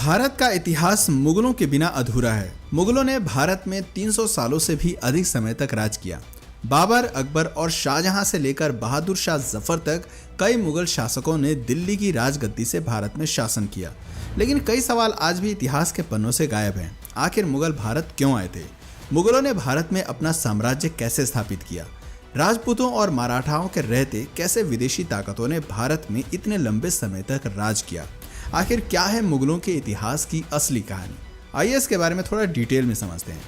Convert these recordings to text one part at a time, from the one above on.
भारत का इतिहास मुगलों के बिना अधूरा है। मुगलों ने भारत में 300 सालों से भी अधिक समय तक राज किया। बाबर, अकबर और शाहजहां से लेकर बहादुर शाह जफर तक कई मुगल शासकों ने दिल्ली की राजगद्दी से भारत में शासन किया। लेकिन कई सवाल आज भी इतिहास के पन्नों से गायब हैं। आखिर मुगल भारत क्यों आए थे? मुगलों ने भारत में अपना साम्राज्य कैसे स्थापित किया? राजपूतों और मराठाओं के रहते कैसे विदेशी ताकतों ने भारत में इतने लंबे समय तक राज किया? आखिर क्या है मुगलों के इतिहास की असली कहानी? आइए इसके बारे में थोड़ा डिटेल में समझते हैं।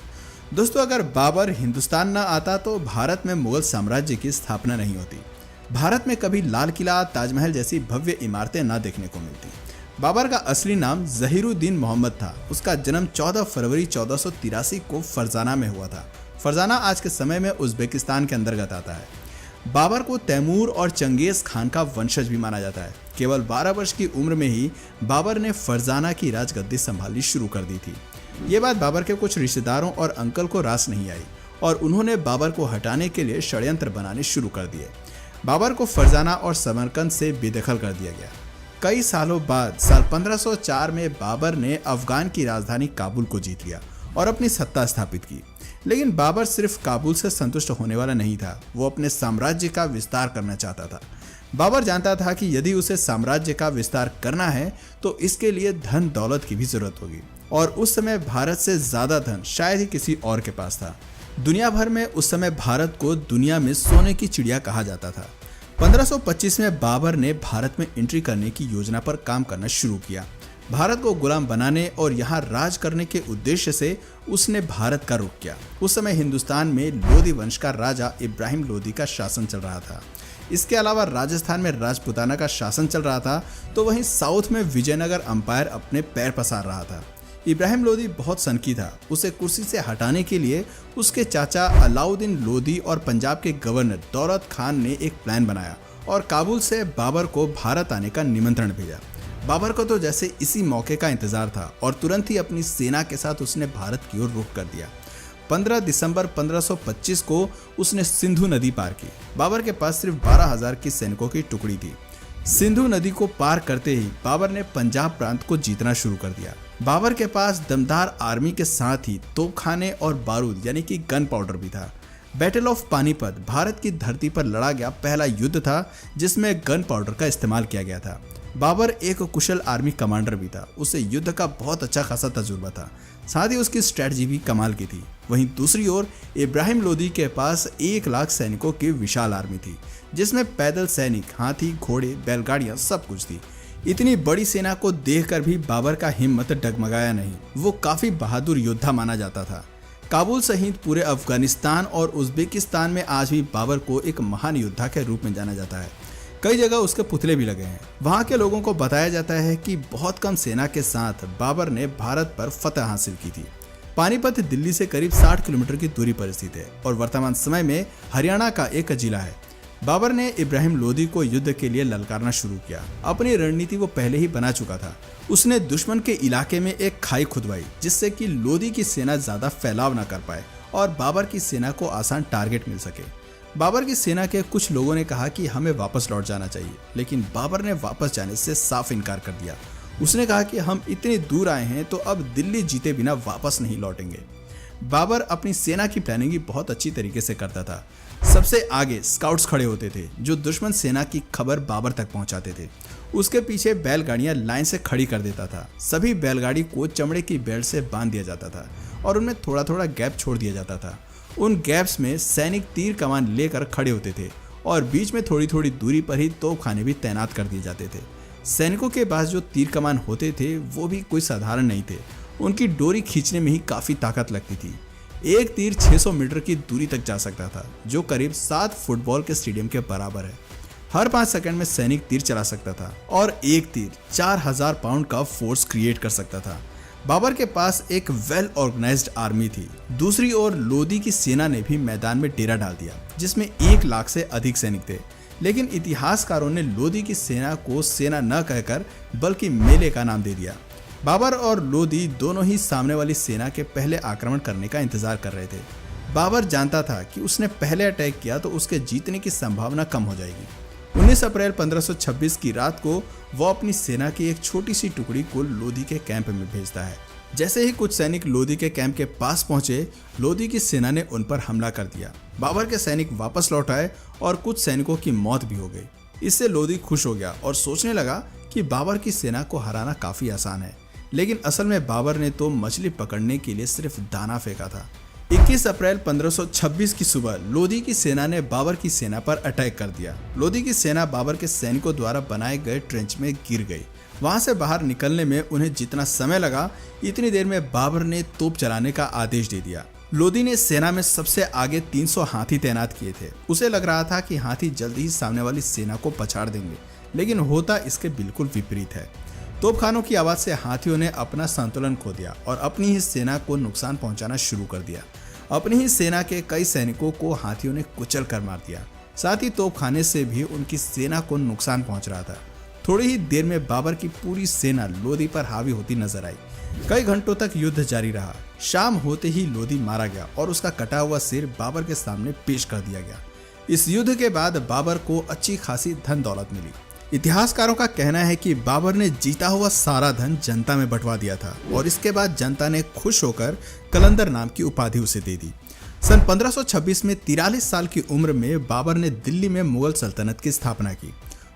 दोस्तों, अगर बाबर हिंदुस्तान न आता तो भारत में मुगल साम्राज्य की स्थापना नहीं होती। भारत में कभी लाल किला, ताजमहल जैसी भव्य इमारतें न देखने को मिलती। बाबर का असली नाम जहीरुद्दीन मोहम्मद था। उसका जन्म 14 फरवरी 1483 को फरजाना में हुआ था। फरजाना आज के समय में उज्बेकिस्तान के अंतर्गत आता है। बाबर को तैमूर और चंगेज खान का वंशज भी माना जाता है। केवल 12 वर्ष की उम्र में ही बाबर ने फरजाना की राजगद्दी संभालनी शुरू कर दी थी। ये बात बाबर के कुछ रिश्तेदारों और अंकल को रास नहीं आई और उन्होंने बाबर को हटाने के लिए षड्यंत्र बनाने शुरू कर दिए। बाबर को फरजाना और समरकंद से बेदखल कर दिया गया। कई सालों बाद साल 1504 में बाबर ने अफगान की राजधानी काबुल को जीत लिया और अपनी सत्ता स्थापित की। लेकिन बाबर सिर्फ काबुल से संतुष्ट होने वाला नहीं था, वो अपने साम्राज्य का विस्तार करना चाहता था। बाबर जानता था कि यदि उसे साम्राज्य का विस्तार करना है तो इसके लिए धन दौलत की भी जरूरत होगी और उस समय भारत से ज्यादा धन शायद ही किसी और के पास था। दुनिया भर में उस समय भारत को दुनिया में सोने की चिड़िया कहा जाता था। 1525 में बाबर ने भारत में एंट्री करने की योजना पर काम करना शुरू किया। भारत को गुलाम बनाने और यहाँ राज करने के उद्देश्य से उसने भारत का रुख किया। उस समय हिंदुस्तान में लोधी वंश का राजा इब्राहिम लोधी का शासन चल रहा था। इसके अलावा राजस्थान में राजपुताना का शासन चल रहा था, तो वहीं साउथ में विजयनगर अंपायर अपने पैर पसार रहा था। इब्राहिम लोधी बहुत सनकी था। उसे कुर्सी से हटाने के लिए उसके चाचा अलाउद्दीन लोधी और पंजाब के गवर्नर दौलत खान ने एक प्लान बनाया और काबुल से बाबर को भारत आने का निमंत्रण भेजा। बाबर को तो जैसे इसी मौके का इंतजार था और तुरंत ही अपनी सेना के साथ उसने भारत की ओर रुख कर दिया। 15 दिसंबर 1525 को उसने सिंधु नदी पार की। बाबर के पास सिर्फ 12,000 की सैनिकों की टुकड़ी थी। सिंधु नदी को पार करते ही बाबर ने पंजाब प्रांत को जीतना शुरू कर दिया। बाबर के पास दमदार आर्मी के साथ ही तोपखाने और बारूद यानी कि गन पाउडर भी था। बैटल ऑफ पानीपत भारत की धरती पर लड़ा गया पहला युद्ध था जिसमें गन पाउडर का इस्तेमाल किया गया था। बाबर एक कुशल आर्मी कमांडर भी था। उसे युद्ध का बहुत अच्छा खासा तजुर्बा था, साथ ही उसकी स्ट्रेटजी भी कमाल की थी। वहीं दूसरी ओर इब्राहिम लोधी के पास 1 लाख सैनिकों की विशाल आर्मी थी, जिसमें पैदल सैनिक, हाथी, घोड़े, बैलगाड़ियां सब कुछ थी। इतनी बड़ी सेना को देखकर भी बाबर का हिम्मत डगमगाया नहीं। वो काफी बहादुर योद्धा माना जाता था। काबुल सहित पूरे अफगानिस्तान और उज्बेकिस्तान में आज भी बाबर को एक महान योद्धा के रूप में जाना जाता है। कई जगह उसके पुतले भी लगे हैं। वहां के लोगों को बताया जाता है कि बहुत कम सेना के साथ बाबर ने भारत पर फतह हासिल की थी। पानीपत दिल्ली से करीब 60 किलोमीटर की दूरी पर स्थित है और वर्तमान समय में हरियाणा का एक जिला है। बाबर ने इब्राहिम लोधी को युद्ध के लिए ललकारना शुरू किया। अपनी रणनीति वो पहले ही बना चुका था। उसने दुश्मन के इलाके में एक खाई खुदवाई जिससे कि लोधी की सेना ज्यादा फैलाव न कर पाए और बाबर की सेना को आसान टारगेट मिल सके। बाबर की सेना के कुछ लोगों ने कहा कि हमें वापस लौट जाना चाहिए, लेकिन बाबर ने वापस जाने से साफ इनकार कर दिया। उसने कहा कि हम इतनी दूर आए हैं तो अब दिल्ली जीते बिना वापस नहीं लौटेंगे। बाबर अपनी सेना की प्लानिंग भी बहुत अच्छी तरीके से करता था। सबसे आगे स्काउट्स खड़े होते थे जो दुश्मन सेना की खबर बाबर तक पहुंचाते थे। उसके पीछे बैलगाड़ियां लाइन से खड़ी कर देता था। सभी बैलगाड़ी को चमड़े की बेल्ट से बांध दिया जाता था और उनमें थोड़ा थोड़ा गैप छोड़ दिया जाता था। उन गैप्स में सैनिक तीर कमान लेकर खड़े होते थे और बीच में थोड़ी थोड़ी दूरी पर ही तोपखाने भी तैनात कर दिए जाते थे। सैनिकों के पास जो तीर कमान होते थे वो भी कोई साधारण नहीं थे। उनकी डोरी खींचने में ही काफी ताकत लगती थी। एक तीर 600 मीटर की दूरी तक जा सकता था, जो करीब 7 फुटबॉल के स्टेडियम के बराबर है। हर 5 सेकंड में सैनिक तीर चला सकता था और एक तीर 4000 पाउंड का फोर्स क्रिएट कर सकता था। बाबर के पास एक वेल ऑर्गेनाइज्ड आर्मी थी। दूसरी ओर लोधी की सेना ने भी मैदान में डेरा डाल दिया, जिसमें 1 लाख से अधिक सैनिक थे। लेकिन इतिहासकारों ने लोधी की सेना को सेना न कहकर बल्कि मेले का नाम दे दिया। बाबर और लोधी दोनों ही सामने वाली सेना के पहले आक्रमण करने का इंतजार कर रहे थे। बाबर जानता था कि उसने पहले अटैक किया तो उसके जीतने की संभावना कम हो जाएगी। 19 अप्रैल 1526 की रात को वो अपनी सेना की एक छोटी सी टुकड़ी को लोधी के कैंप में भेजता है। जैसे ही कुछ सैनिक लोधी के कैंप के पास पहुंचे, लोधी की सेना ने उन पर हमला कर दिया। बाबर के सैनिक वापस लौट आए और कुछ सैनिकों की मौत भी हो गई। इससे लोधी खुश हो गया और सोचने लगा कि बाबर की सेना को हराना काफी आसान है। लेकिन असल में बाबर ने तो मछली पकड़ने के लिए सिर्फ दाना फेंका था। 21 अप्रैल 1526 की सुबह लोधी की सेना ने बाबर की सेना पर अटैक कर दिया। लोधी की सेना बाबर के सैनिकों द्वारा बनाए गए ट्रेंच में गिर गई। वहां से बाहर निकलने में उन्हें जितना समय लगा, इतनी देर में बाबर ने तोप चलाने का आदेश दे दिया। लोधी ने सेना में सबसे आगे 300 हाथी तैनात किए थे। उसे लग रहा था कि हाथी जल्दी ही सामने वाली सेना को पछाड़ देंगे, लेकिन होता इसके बिल्कुल विपरीत है। तोपखानों की आवाज से हाथियों ने अपना संतुलन खो दिया और अपनी ही सेना को नुकसान पहुंचाना शुरू कर दिया। अपनी ही सेना के कई सैनिकों को हाथियों ने कुचल कर मार दिया। साथ ही तोपखाने से भी उनकी सेना को नुकसान पहुंच रहा था। थोड़ी ही देर में बाबर की पूरी सेना लोधी पर हावी होती नजर आई। कई घंटों तक युद्ध जारी रहा। शाम होते ही लोधी मारा गया और उसका कटा हुआ सिर बाबर के सामने पेश कर दिया गया। इस युद्ध के बाद बाबर को अच्छी खासी धन दौलत मिली। इतिहासकारों का कहना है कि बाबर ने जीता हुआ सारा धन जनता में बंटवा दिया था और इसके बाद जनता ने खुश होकर कलंदर नाम की उपाधि उसे दे दी। सन 1526 में 43 साल की उम्र में बाबर ने दिल्ली में मुगल सल्तनत की स्थापना की।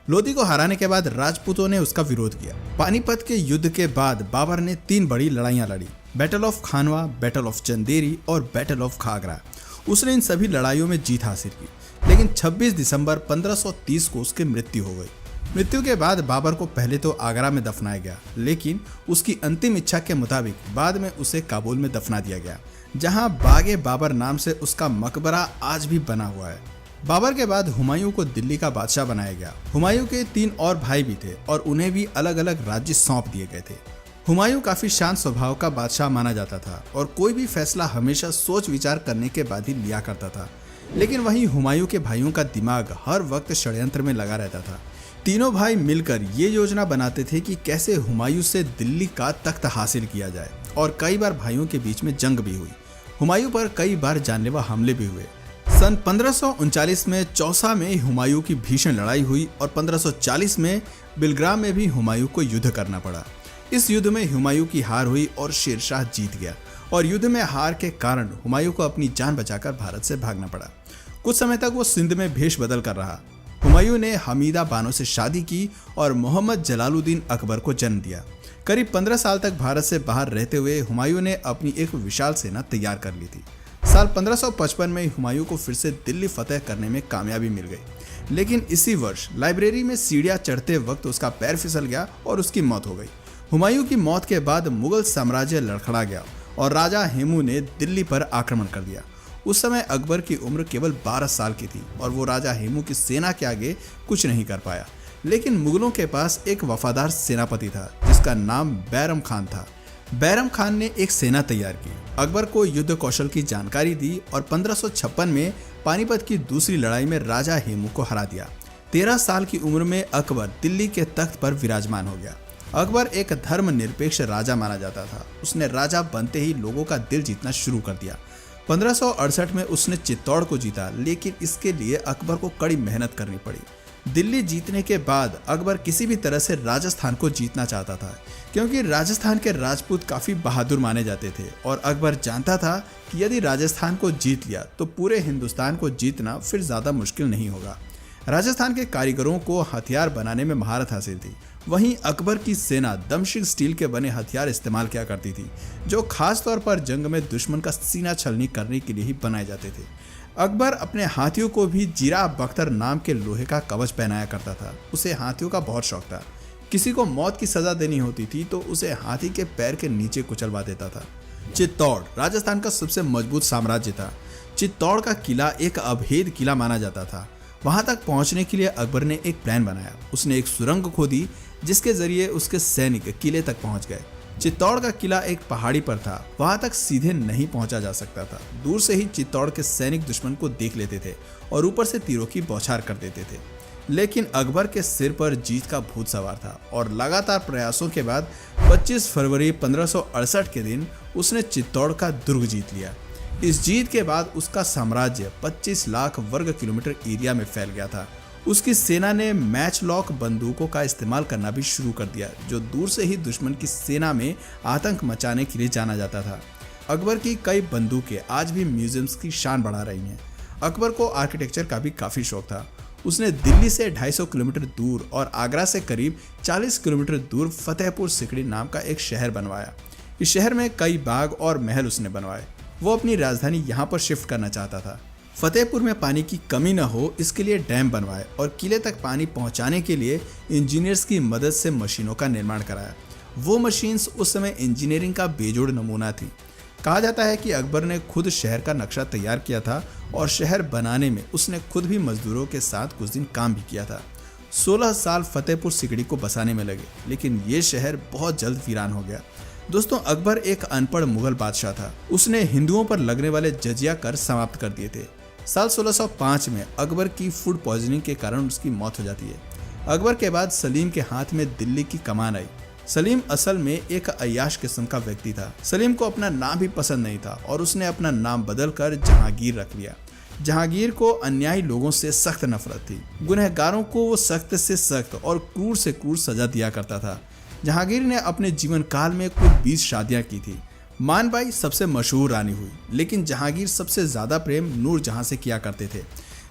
लोधी को हराने के बाद राजपूतों ने उसका विरोध किया। पानीपत के युद्ध के बाद बाबर ने 3 बड़ी लड़ाइयां लड़ी, battle of Khanwa, battle of Chanderi और बैटल ऑफ खागरा। उसने इन सभी लड़ाइयों में जीत हासिल की, लेकिन 26 दिसंबर 1530 को उसकी मृत्यु हो गई। मृत्यु के बाद बाबर को पहले तो आगरा में दफनाया गया, लेकिन उसकी अंतिम इच्छा के मुताबिक बाद में उसे काबुल में दफना दिया गया, जहां बागे बाबर नाम से उसका मकबरा आज भी बना हुआ है। बाबर के बाद हुमायूं को दिल्ली का बादशाह बनाया गया। हुमायूं के 3 और भाई भी थे और उन्हें भी अलग अलग राज्य सौंप दिए गए थे। हुमायूं काफी शांत स्वभाव का बादशाह माना जाता था और कोई भी फैसला हमेशा सोच विचार करने के बाद ही लिया करता था। लेकिन वहीं हुमायूं के भाइयों का दिमाग हर वक्त षड्यंत्र में लगा रहता था। तीनों भाई मिलकर ये योजना बनाते थे कि कैसे हुमायूं से दिल्ली का तख्त हासिल किया जाए और कई बार भाइयों के बीच में जंग भी हुई। हुमायूं पर कई बार जानलेवा हमले भी हुए। सन 1539 में चौसा में हुमायूं की भीषण लड़ाई हुई और 1540 में बिलग्राम में भी हुमायूं को युद्ध करना पड़ा। इस युद्ध में हुमायूं की हार हुई और शेरशाह जीत गया और युद्ध में हार के कारण हुमायूं को अपनी जान बचाकर भारत से भागना पड़ा। कुछ समय तक वो सिंध में भेष बदल कर रहा। हुमायूं ने हमीदा बानो से शादी की और मोहम्मद जलालुद्दीन अकबर को जन्म दिया। करीब 15 साल तक भारत से बाहर रहते हुए हुमायूं ने अपनी एक विशाल सेना तैयार कर ली थी। साल 1555 में हुमायूं को फिर से दिल्ली फतेह करने में कामयाबी मिल गई, लेकिन इसी वर्ष लाइब्रेरी में सीढ़ियां चढ़ते वक्त उसका पैर फिसल गया और उसकी मौत हो गई। हुमायूं की मौत के बाद मुगल साम्राज्य लड़खड़ा गया और राजा हेमू ने दिल्ली पर आक्रमण कर दिया। उस समय अकबर की उम्र केवल 12 साल की थी और वो राजा हेमू की सेना के आगे कुछ नहीं कर पाया। लेकिन मुगलों के पास एक वफादार सेनापति था जिसका नाम बैरम खान था। बैरम खान ने एक सेना तैयार की, अकबर को युद्ध कौशल की जानकारी दी और 1556 में पानीपत की दूसरी लड़ाई में राजा हेमू को हरा दिया। 13 साल की उम्र में अकबर दिल्ली के तख्त पर विराजमान हो गया। अकबर एक धर्मनिरपेक्ष राजा माना जाता था। उसने राजा बनते ही लोगों का दिल जीतना शुरू कर दिया। 1568 में उसने चित्तौड़ को जीता, लेकिन इसके लिए अकबर को कड़ी मेहनत करनी पड़ी। दिल्ली जीतने के बाद अकबर किसी भी तरह से राजस्थान को जीतना चाहता था, क्योंकि राजस्थान के राजपूत काफी बहादुर माने जाते थे और अकबर जानता था कि यदि राजस्थान को जीत लिया तो पूरे हिंदुस्तान को जीतना फिर ज्यादा मुश्किल नहीं होगा। राजस्थान के कारीगरों को हथियार बनाने में महारत हासिल थी। वहीं अकबर की सेना दमशिक स्टील के बने हथियार इस्तेमाल किया करती थी, जो खास तौर पर जंग में दुश्मन का सीना छलनी करने के लिए ही बनाए जाते थे। अकबर अपने हाथियों को भी जीरा बख्तर नाम के लोहे का कवच पहनाया करता था। उसे हाथियों का बहुत शौक था। किसी को मौत की सजा देनी होती थी तो उसे हाथी के पैर के नीचे कुचलवा देता था। चित्तौड़ राजस्थान का सबसे मजबूत साम्राज्य था। चित्तौड़ का किला एक अभेद किला माना जाता था। वहां तक पहुंचने के लिए अकबर ने एक प्लान बनाया। उसने एक सुरंग खोदी जिसके जरिए उसके सैनिक किले तक पहुंच गए। चित्तौड़ का किला एक पहाड़ी पर था, वहां तक सीधे नहीं पहुंचा जा सकता था। दूर से ही चित्तौड़ के सैनिक दुश्मन को देख लेते थे और ऊपर से तीरों की बौछार कर देते थे। लेकिन अकबर के सिर पर जीत का भूत सवार था और लगातार प्रयासों के बाद 25 फरवरी 1568 के दिन उसने चित्तौड़ का दुर्ग जीत लिया। इस जीत के बाद उसका साम्राज्य 25 लाख वर्ग किलोमीटर एरिया में फैल गया था उसकी सेना ने मैच लॉक बंदूकों का इस्तेमाल करना भी शुरू कर दिया, जो दूर से ही दुश्मन की सेना में आतंक मचाने के लिए जाना जाता था। अकबर की कई बंदूकें आज भी म्यूजियम्स की शान बढ़ा रही हैं। अकबर को आर्किटेक्चर का भी काफ़ी शौक था। उसने दिल्ली से 250 किलोमीटर दूर और आगरा से करीब 40 किलोमीटर दूर फतेहपुर सिकड़ी नाम का एक शहर बनवाया। इस शहर में कई बाग और महल उसने बनवाए। वो अपनी राजधानी यहाँ पर शिफ्ट करना चाहता था। फतेहपुर में पानी की कमी न हो, इसके लिए डैम बनवाए और किले तक पानी पहुँचाने के लिए इंजीनियर्स की मदद से मशीनों का निर्माण कराया। वो मशीन्स उस समय इंजीनियरिंग का बेजोड़ नमूना थी। कहा जाता है कि अकबर ने खुद शहर का नक्शा तैयार किया था और शहर बनाने में उसने खुद भी मजदूरों के साथ कुछ दिन काम भी किया था। 16 साल फतेहपुर सिकड़ी को बसाने में लगे, लेकिन ये शहर बहुत जल्द वीरान हो गया। दोस्तों, अकबर एक अनपढ़ मुगल बादशाह था। उसने हिंदुओं पर लगने वाले जजिया कर समाप्त कर दिए थे। साल 1605 में अकबर की फूड पॉइजनिंग के कारण उसकी मौत हो जाती है। अकबर के बाद सलीम के हाथ में दिल्ली की कमान आई। सलीम असल में एक अय्याश किस्म का व्यक्ति था। सलीम को अपना नाम भी पसंद नहीं था और उसने अपना नाम बदलकर जहांगीर रख लिया। जहांगीर को अन्यायी लोगों से सख्त नफरत थी। गुनहगारों को वो सख्त से सख्त और क्रूर से क्रूर सजा दिया करता था। जहांगीर ने अपने जीवन काल में कुल 20 शादियां की थी। मानबाई सबसे मशहूर रानी हुई, लेकिन जहांगीर सबसे ज्यादा प्रेम नूरजहां से किया करते थे।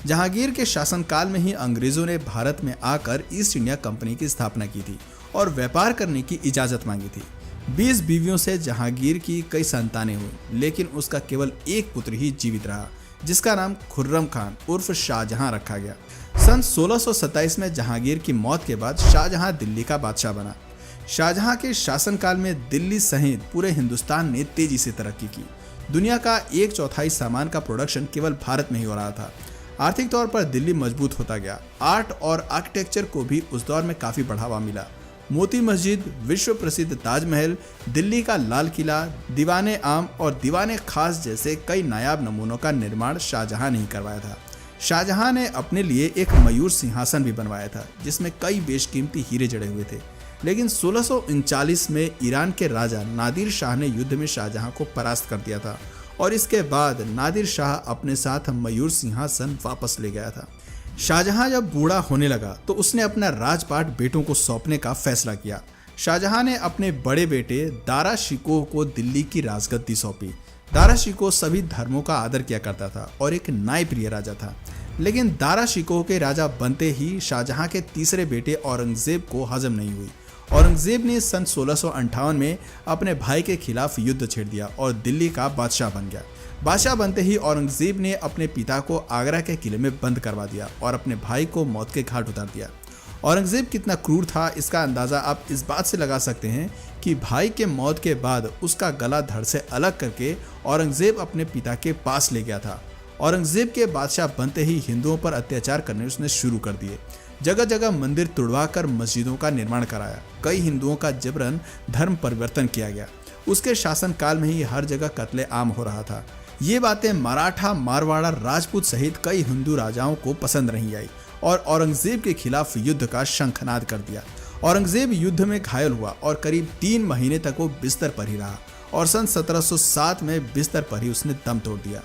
जहांगीर के शासनकाल में ही अंग्रेजों ने भारत में आकर ईस्ट इंडिया कंपनी की स्थापना की थी और व्यापार करने की इजाजत मांगी थी। 20 बीवियों से जहांगीर की कई संतानें हुई, लेकिन उसका केवल एक पुत्र ही जीवित रहा, जिसका नाम खुर्रम खान उर्फ शाहजहां रखा गया। सन 1627 में जहांगीर की मौत के बाद शाहजहां दिल्ली का बादशाह बना। शाहजहां के शासनकाल में दिल्ली सहित पूरे हिंदुस्तान ने तेजी से तरक्की की। दुनिया का 1/4 सामान का प्रोडक्शन केवल भारत में ही हो रहा था। आर्थिक तौर पर दिल्ली मजबूत होता गया। आर्ट और आर्किटेक्चर को भी उस दौर में काफी बढ़ावा मिला। मोती मस्जिद, विश्व प्रसिद्ध ताजमहल, दिल्ली का लाल किला, दीवाने आम और दीवाने खास जैसे कई नायाब नमूनों का निर्माण शाहजहां ने ही करवाया था। शाहजहां ने अपने लिए एक मयूर सिंहासन भी बनवाया था, जिसमें कई बेशकीमती हीरे जड़े हुए थे। लेकिन 1639 में ईरान के राजा नादिर शाह ने युद्ध में शाहजहां को परास्त कर दिया था और इसके बाद नादिर शाह अपने साथ मयूर सिंहासन वापस ले गया था। शाहजहां जब बूढ़ा होने लगा तो उसने अपना राजपाट बेटों को सौंपने का फैसला किया। शाहजहां ने अपने बड़े बेटे दारा शिकोह को दिल्ली की राजगद्दी सौंपी। दारा शिकोह सभी धर्मों का आदर किया करता था और एक न्यायप्रिय राजा था। लेकिन दारा शिकोह के राजा बनते ही शाहजहां के तीसरे बेटे औरंगजेब को हजम नहीं हुई। औरंगजेब ने सन 1658 में अपने भाई के खिलाफ युद्ध छेड़ दिया और दिल्ली का बादशाह बन गया। बादशाह बनते ही औरंगजेब ने अपने पिता को आगरा के किले में बंद करवा दिया और अपने भाई को मौत के घाट उतार दिया। औरंगजेब कितना क्रूर था, इसका अंदाजा आप इस बात से लगा सकते हैं कि भाई के मौत के बाद उसका गला धड़ से अलग करके औरंगजेब अपने पिता के पास ले गया था। औरंगजेब के बादशाह बनते ही हिंदुओं पर अत्याचार करने उसने शुरू कर दिए। जगह जगह मंदिर तुड़वाकर मस्जिदों का निर्माण कराया। कई हिंदुओं का जबरन धर्म परिवर्तन किया गया। उसके शासनकाल में ही हर जगह कत्ले आम हो रहा था। ये बातें मराठा, मारवाड़ा, राजपूत सहित कई हिंदू राजाओं को पसंद नहीं आई और औरंगजेब के खिलाफ युद्ध का शंखनाद कर दिया। औरंगजेब युद्ध में घायल हुआ और करीब 3 महीने तक वो बिस्तर पर ही रहा और सन 1707 में बिस्तर पर ही उसने दम तोड़ दिया।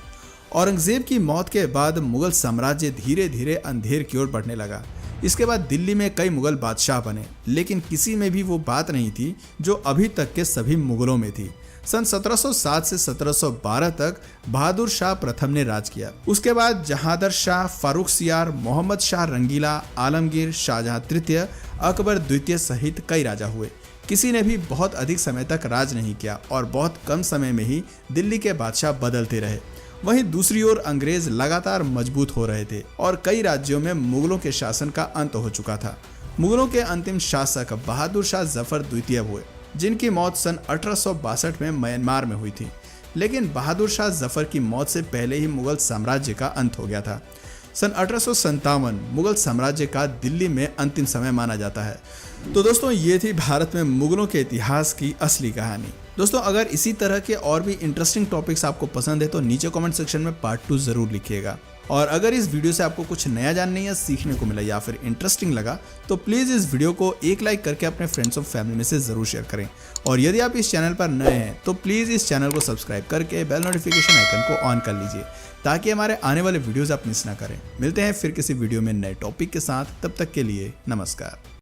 औरंगजेब की मौत के बाद मुगल साम्राज्य धीरे धीरे अंधेर की ओर बढ़ने लगा। इसके बाद दिल्ली में कई मुगल बादशाह बने, लेकिन किसी में भी वो बात नहीं थी जो अभी तक के सभी मुगलों में थी। सन 1707 से 1712 तक बहादुर शाह प्रथम ने राज किया। उसके बाद जहांदर शाह, फारुखसियार, मोहम्मद शाह रंगीला, आलमगीर, शाहजहां तृतीय, अकबर द्वितीय सहित कई राजा हुए। किसी ने भी बहुत अधिक समय तक राज नहीं किया और बहुत कम समय में ही दिल्ली के बादशाह बदलते रहे। वहीं दूसरी ओर अंग्रेज लगातार मजबूत हो रहे थे और कई राज्यों में मुगलों के शासन का अंत हो चुका था। मुगलों के अंतिम शासक बहादुर शाह जफर द्वितीय हुए, जिनकी मौत सन 1862 में म्यांमार में हुई थी। लेकिन बहादुर शाह जफर की मौत से पहले ही मुगल साम्राज्य का अंत हो गया था। सन 1857 मुगल साम्राज्य का दिल्ली में अंतिम समय माना जाता है। तो दोस्तों, ये थी भारत में मुगलों के इतिहास की असली कहानी। दोस्तों, अगर इसी तरह के और भी इंटरेस्टिंग टॉपिक्स आपको पसंद है तो नीचे कमेंट सेक्शन में पार्ट 2 जरूर लिखिएगा। और अगर इस वीडियो से आपको कुछ नया जानने या सीखने को मिला या फिर इंटरेस्टिंग लगा तो प्लीज़ इस वीडियो को एक लाइक करके अपने फ्रेंड्स और फैमिली में से ज़रूर शेयर करें। और यदि आप इस चैनल पर नए हैं तो प्लीज़ इस चैनल को सब्सक्राइब करके बेल नोटिफिकेशन आइकन को ऑन कर लीजिए, ताकि हमारे आने वाले वीडियोस आप मिस ना करें। मिलते हैं फिर किसी वीडियो में नए टॉपिक के साथ, तब तक के लिए नमस्कार।